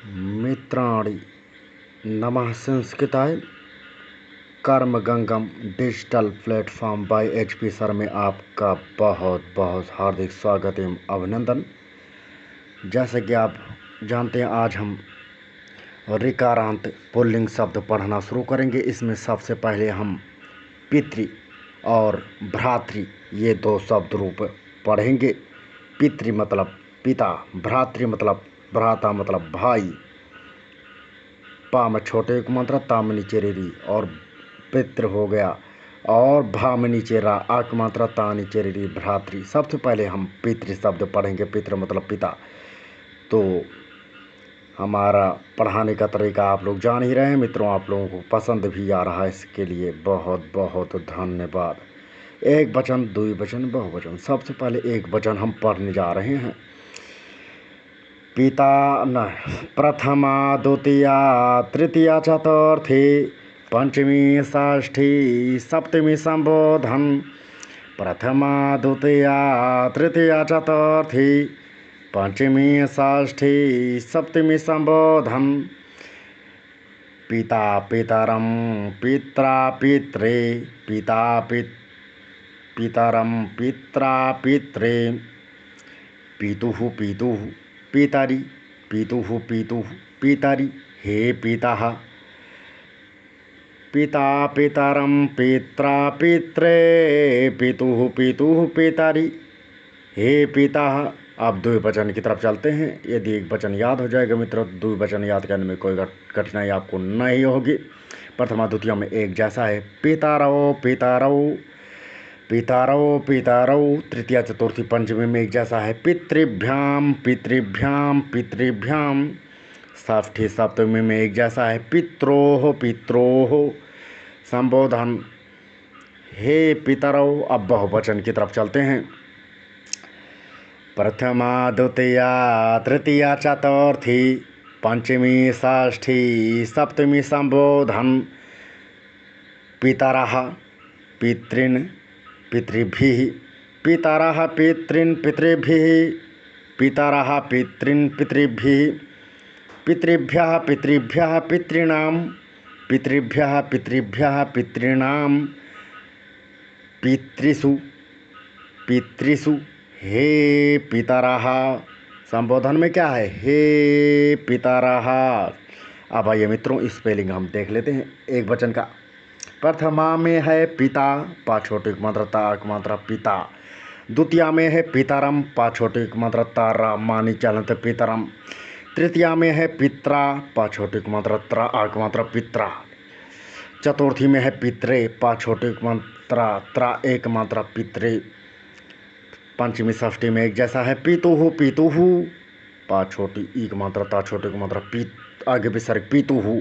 मित्राणि नमः संस्कृताय कर्मगंगम digital platform by HP sir में आपका बहुत बहुत हार्दिक स्वागत एवं अभिनंदन। जैसे कि आप जानते हैं, आज हम ऋकारांत पुल्लिंग शब्द पढ़ना शुरू करेंगे। इसमें सबसे पहले हम पितृ और भ्रातृ ये दो शब्द रूप पढ़ेंगे। पितृ मतलब पिता, भ्रातृ मतलब भ्राता मतलब भाई, पा में छोटे एक मात्रा, ता में नीचे री, और पितृ हो गया, और भा में नीचे रा, आक मात्रा, ता नीचे री, भ्रातृ। सबसे पहले हम पितृ शब्द पढ़ेंगे। पितृ मतलब पिता। तो हमारा पढ़ाने का तरीका आप लोग जान ही रहे हैं मित्रों, आप लोगों को पसंद भी आ रहा है, इसके लिए बहुत बहुत धन्यवाद। एक वचन, द्विवचन, बहुवचन। सबसे पहले एक वचन हम पढ़ने जा रहे हैं। पिता न प्रथमा द्वितीया तृतीया चतुर्थी पंचमी षष्ठी सप्तमी संबोधन। प्रथमा द्वितीया तृतीया चतुर्थी पंचमी षष्ठी सप्तमी संबोधन। पिता पितरम पित्रा पित्रे, पिता पितरम पित्रा पित्रे, पितुः पितुः पितरि, पितुः पितुः पितरि, हे पिता। पिता पितरम पित्रा पित्रे, पितुः पितुः पितरि, हे पिता। अब द्विवचन की तरफ चलते हैं। यदि एक वचन याद हो जाएगा मित्रों, द्विवचन याद करने में कोई कठिनाई आपको नहीं होगी। प्रथमा द्वितीय में एक जैसा है। पितारौ पितारौ, पितारौ पितारौ। तृतीया चतुर्थी पंचमी में एक जैसा है। पितृभ्याम पितृभ्याम पितृभ्याम। षष्ठी सप्तमी में एक जैसा है। पित्रोः पित्रोः। संबोधन, हे पितरौ। अब बहुवचन की तरफ चलते हैं। प्रथमा द्वितीया तृतीया चतुर्थी पंचमी षष्ठी सप्तमी संबोधन। पितरः पितॄन् पितृभिः, पितरः पितॄन् पितृभिः, पितरः पितॄन् पितृभिः, पितृभ्यः पितृभ्यः पितॄणां, पितृभ्यः पितृभ्यः पितॄणां, पितृषु पितृषु, हे पितरः। संबोधन में क्या है? हे पितरः। अब आइए मित्रों, स्पेलिंग हम देख लेते हैं एक वचन का। प्रथमा में है पिता, पा छोटे की मात्रा, ता की मात्रा, पिता। द्वितीया में है पितरम, पा छोटे की मात्रा, तारा, मानी चलंत पितरम। तृतीया में है पित्रा, पा छोटे की मात्रा, त्रा, आ की मात्रा, पित्रा। चतुर्थी में है पित्रे, पा छोटे की मात्रा, त्रा, एक मात्रा, पित्रे। पंचमी षष्ठी में एक जैसा है। पितुः पितुः, पा छोटी ई की मात्रा, ता छोटे की मात्रा, आगे विसर्ग, पितुः।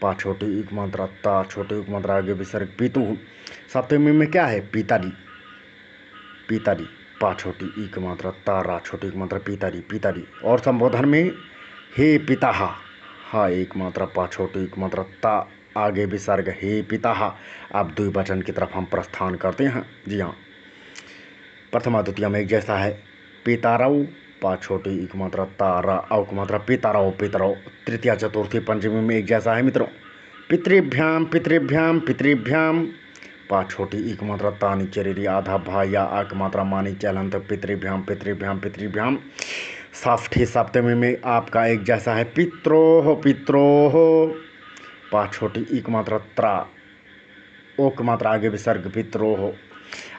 पा छोटी एक मात्रा, ता छोटे एक मात्रा, आगे विसर्ग, पितुः। सप्तमी में क्या है? पितरि, पितरि, पा छोटी एक मात्रा, ता रा छोटी एक मात्रा, पितरि पितरि। और संबोधन में हे पिता, हा एक मात्रा, पा छोटी एक मात्रा, ता आगे विसर्ग, हे पिता। अब द्विवचन की तरफ हम प्रस्थान करते हैं। जी हाँ, प्रथमा द्वितीय में एक जैसा है। पितारौ, पा छोटी एक मात्रा, तारा औ की मात्रा, पितारौ पितरौ। तृतीया चतुर्थी पंचमी में एक जैसा है मित्रों। पितृभ्याम पितृभ्याम पितृभ्याम, पा छोटी एक मात्रा, ता नीचे री, आधा भा या आ की मात्रा, मानी चलंत, पितृभ्याम पितृभ्याम पितृभ्याम। षष्ठी सप्तमी में आपका एक जैसा है। पित्रोः पित्रोः, पा छोटी एक मात्रा, त्रा, ओ की मात्रा, आगे विसर्ग, पित्रोः।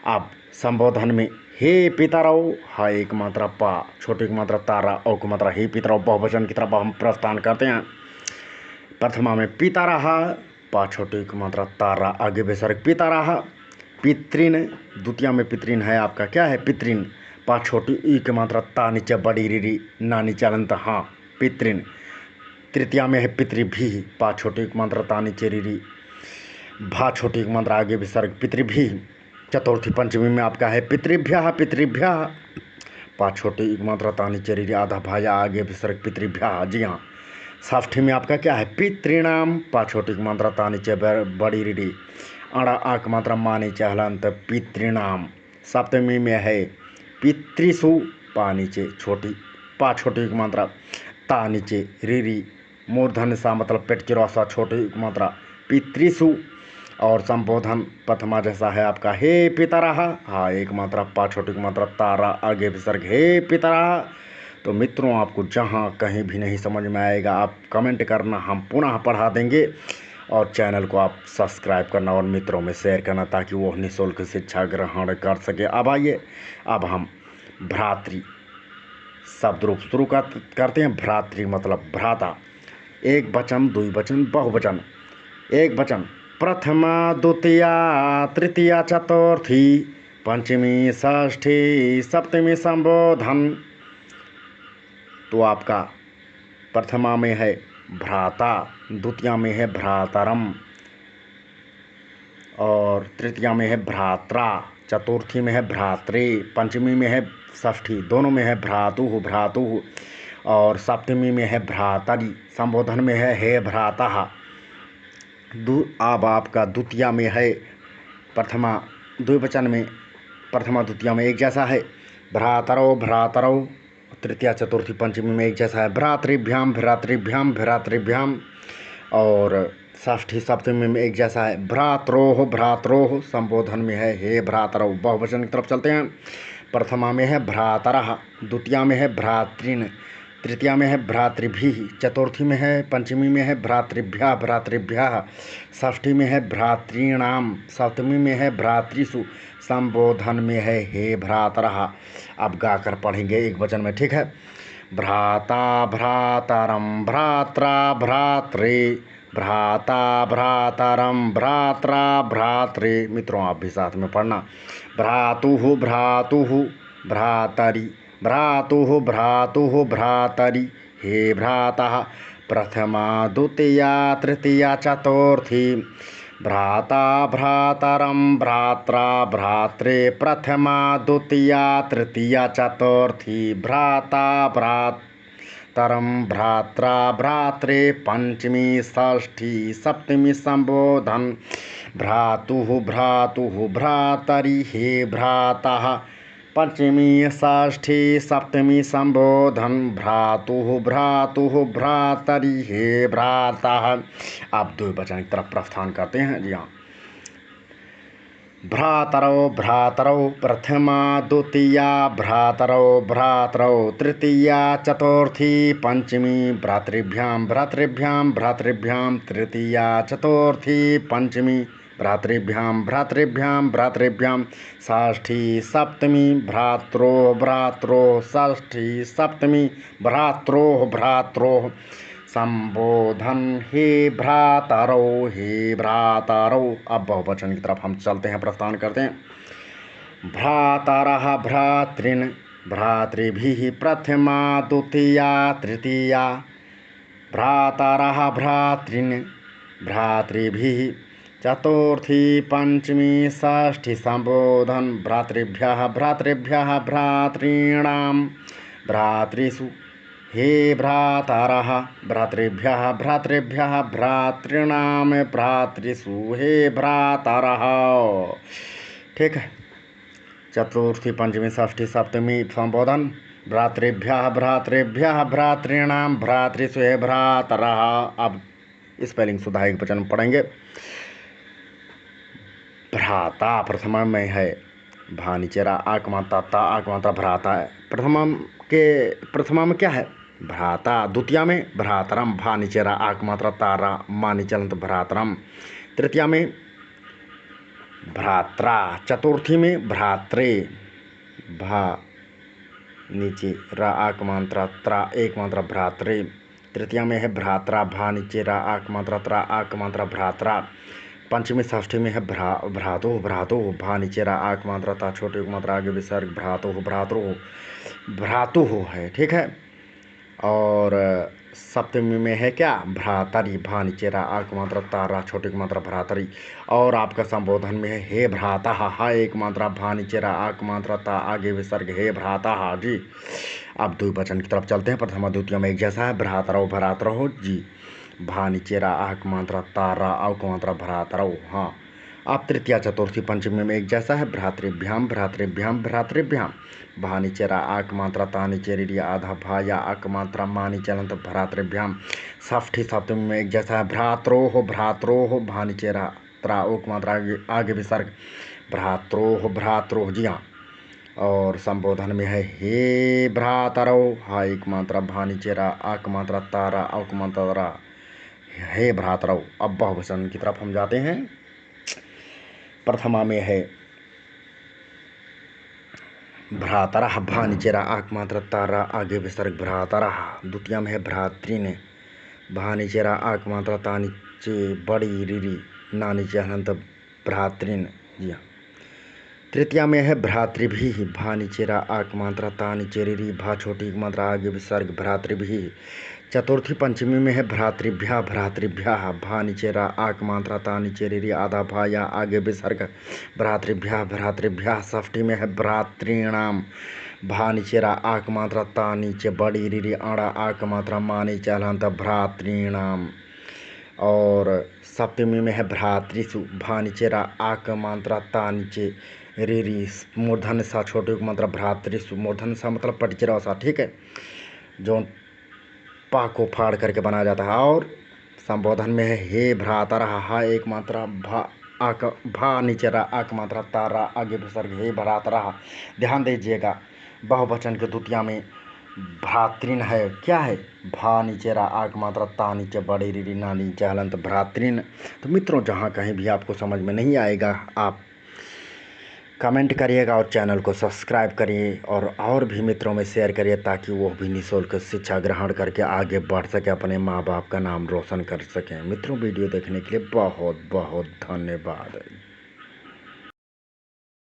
अब संबोधन में हे पितरौ, हा एक मात्रा, पा छोटे की मात्रा, तारा, औ की मात्रा, हे पितरौ। बहुवचन की तरफ हम प्रस्थान करते हैं। प्रथमा में पितरः, पा छोटे की मात्रा, तारा, आगे विसर्ग, पितरः। पितॄन्, द्वितीय में पितॄन् है आपका क्या है? पितॄन्, पा छोटी ई की मात्रा, ता नीचे बड़ी री, ना नीचे अनंत, हाँ, पितॄन्। तृतीया में है पितृभिः, पा छोटी की मात्रा, ता नीचे री, भा छोटी की मात्रा, आगे विसर्ग, पितृभिः। चतुर्थी पंचमी में आपका है पितृभ्यः पितृभ्यः, पा छोटी एक मात्रा, ता नीचे री, आधा भाया, आगे विसर्ग, पितृभ्यः। जी हाँ, षष्ठी में आपका क्या है? पितॄणाम, पा छोटी की मात्रा, ता नीचे बड़ी री, अड़ा आ की मात्रा, मा नीचे हलंत, पितॄणाम। सप्तमी में है पितृषु, पा नीचे छोटी, पा छोटी की मात्रा, ता नीचे रीरी मूर्धन सा मतलब पेट की रसा छोटी मात्रा पितृसु और संबोधन प्रथमा जैसा है आपका हे पितरः। हाँ एक मात्रा पा छोटी मात्रा तारा आगे विसर्ग हे पितरः। तो मित्रों आपको जहाँ कहीं भी नहीं समझ में आएगा आप कमेंट करना, हम पुनः पढ़ा देंगे। और चैनल को आप सब्सक्राइब करना और मित्रों में शेयर करना ताकि वो निःशुल्क शिक्षा ग्रहण कर सके। अब आइए अब हम भ्रातृ शब्द रूप शुरू करते हैं। भ्रातृ मतलब भ्राता। एक वचन द्विवचन बहुवचन। एक वचन प्रथमा द्वितीया तृतीया चतुर्थी पंचमी षष्ठी सप्तमी संबोधन। तो आपका प्रथमा में है भ्राता, द्वितीया में है भ्रातरम और तृतीया में है भ्रात्रा, चतुर्थी में है भ्रात्रे, पंचमी में है षष्ठी, दोनों में है भ्रातुः भ्रातुः और सप्तमी में है भ्रातरी, संबोधन में है हे भ्रातः। अब आपका द्वितीया में है प्रथमा द्विवचन में प्रथमा द्वितीया में एक जैसा है भ्रातरौ भ्रातरौ, तृतीया चतुर्थी पंचमी में एक जैसा है भ्रातृभ्याम भ्रातृभ्याम भ्रातृभ्याम और षष्ठी सप्तमी में एक जैसा है भ्रात्रोः भ्रात्रोः, संबोधन में है हे भ्रातरौ। बहुवचन की तरफ चलते हैं। प्रथमा में है भ्रातरः, द्वितीया में है भ्रातृन्, तृतीया में है भ्रातृभिः, चतुर्थी में है पंचमी में है भ्रातृभ्यः भ्रातृभ्यः, षष्ठी में है भ्रातॄणाम, सप्तमी में है भ्रातृषु, संबोधन में है हे भ्रातरः। अब गाकर पढ़ेंगे एक वचन में, ठीक है। भ्राता भ्रातरम भ्रात्रा भ्रात्रे, भ्राता भ्रातरम भ्रात्रा भ्रात्रे। मित्रों आप भी साथ में पढ़ना। भ्रातुः भ्रातुः भ्रातरि, भ्रातुः भ्रातुः भ्रातरि हे भ्रातः। प्रथमा द्वितीया तृतीया चतुर्थी भ्राता भ्रातरम भ्रात्रा भ्रात्रे, प्रथमा द्वितीया तृतीया चतुर्थी भ्राता भ्रातरम भ्रात्रा भ्रात्रे, पंचमी षष्ठी सप्तमी संबोधन भ्रातुः भ्रातुः भ्रातरि हे भ्रातः। पंचमी षष्ठी सप्तमी संबोधन भ्रातुः भ्रातुः भ्रातरि हे भ्रातः। आप द्विवचन की तरफ प्रस्थान करते हैं। जी हाँ। भ्रातरौ भ्रातरौ प्रथमा द्वितीया भ्रातरौ भ्रातरौ तृतीया चतुर्थी पंचमी भ्रातृभ्याम भ्रातृभ्याम भ्रातृभ्याम तृतीया चतुर्थी पंचमी भ्रातृभ्याम भ्रातृभ्याम भ्रातृभ्याम षष्ठी सप्तमी भ्रात्रोः भ्रात्रोः षष्ठी सप्तमी भ्रात्रोः भ्रात्रोः, संबोधन हे भ्रातरौ हे भ्रातरौ। अब बहुवचन की तरफ हम चलते हैं, प्रस्थान करते हैं। भ्रातरः भ्रातॄन् भ्रातृभिः प्रथमा द्वितीया तृतीया, भ्रातरः भ्रातॄन् भ्रातृभिः चतुर्थी पंचमी षष्ठी संबोधन भ्रातृभ्यः भ्रातृभ्यः भ्रातॄणाम भ्रातृषु हे भ्रातरः। भ्रातृभ्यः भ्रातृभ्यः भ्रातॄणाम भ्रातृषु हे भ्रातरः। ठीक है। चतुर्थी पंचमी षष्ठी सप्तमी संबोधन भ्रातृभ्यः भ्रातृभ्यः भ्रातॄणाम भ्रातृषु हे भ्रातरः। अब स्पेलिंग सुधा एक वचन पढ़ेंगे। भ्राता प्रथमा में है भानिचेरा आकमाता ता आकमाता भ्राता है। प्रथमा में क्या है भ्राता, द्वितीया में भ्रातरम भानिचेरा आकमात्रा तारा मानिचलंत भ्रातरम, तृतीया में भ्रात्रा, चतुर्थी में भ्रात्रे भा नीचे रा आकमात्रा त्रा एक मात्रा भ्रात्रे, तृतीया में है भ्रात्रा भा नीचे रा आकमात्रा त्रा आकमात्रा भ्रात्रा, पंचमी षष्ठी में है भ्रातुः भ्रातुः भा नीचे रा आक मात्रा ता छोटे मात्रा आगे विसर्ग भ्रातुः भ्रातुः भ्रातुः है। ठीक है। और सप्तमी में है क्या भ्रातरी भा नीचे रा आक मात्रा तारा छोटे मात्रा भ्रातरी और आपका संबोधन में है हे भ्राता हा एक मात्रा भा नीचे रा आक मात्रा ता आगे विसर्ग हे भ्राता हा जी। अब द्विवचन की तरफ चलते हैं। प्रथमा द्वितीय में एक जैसा है भ्रातरौ भ्रातरौ जी, भा नीचे रा आक मात्रा तारा आक मात्रा भ्रातरौ। हाँ अब तृतीया चतुर्थी पंचमी में एक जैसा है। भ्रातृभ्याम भ्रातृभ्याम भ्रातृभ्याम भा नीचे रा आक मात्रा ता नीचे री आधा भा या आक मात्रा मा नीचे अनंत भ्रातृभ्याम। षष्ठी सप्तमी में एक जैसा है। भ्रात्रोह भा नीचे रा त्रा ओक मात्रा आगे विसर्ग भ्रात्रोह जी हाँ। और संबोधन में है हे भ्रातरो हा एक मात्रा भा नीचे रा आक मात्रा तारा औक मात्रा हे भ्रातरो। अब बहुवचन की तरफ हम जाते हैं। प्रथमा में है भ्रातरः भा नीचे रा आक मात्रा तारा आगे विसर्ग भ्रातरः। द्वितीय में है भ्रातृन भा नीचे रा आक मात्रा ता नीचे बड़ी रीरी ना नीचे अनंत भ्रातृन जी हाँ। तृतीया में है भ्रातृभि भा नीचे रा आक मात्रा ता नीचे रीरी भा छोटी मात्रा आगे विसर्ग भ्रातृभि। चतुर्थी पंचमी में है भ्रातृभ्या भा नीचे रा आक मात्रा ता नीचे रीरी आधा भा या आगे विसर्ग भ्रातृभ्या। षष्ठी में है भ्रातृणाम भा नीचे रा आक मात्रा ता नीचे बड़ी रीरी आड़ा आक मात्रा मा नीचे हलंत भ्रातृणाम। और सप्तमी में है भ्रातृसु भा नीचे रा आक मात्रा ता नीचे रीरी मूर्धन सा छोटे मात्रा भ्रातृसु। मूर्धन सा मतलब पटिचरा सा, ठीक है, जो पा को फाड़ करके बनाया जाता है। और संबोधन में है हे भ्रातर हा एक मात्रा भा नीचे रा आक मात्रा तारा आगे विसर्ग हे भ्रातर। ध्यान दीजिएगा बहुवचन के द्वितीया में भ्रातृन है, क्या है, भा नीचे रा आक मात्रा ता नीचे बड़ी रीरी ना नीचे हलंत भ्रातृन। तो मित्रों जहाँ कहीं भी आपको समझ में नहीं आएगा आप कमेंट करिएगा और चैनल को सब्सक्राइब करिए और भी मित्रों में शेयर करिए ताकि वो भी निःशुल्क शिक्षा ग्रहण करके आगे बढ़ सके, अपने माँ बाप का नाम रोशन कर सकें। मित्रों वीडियो देखने के लिए बहुत बहुत धन्यवाद।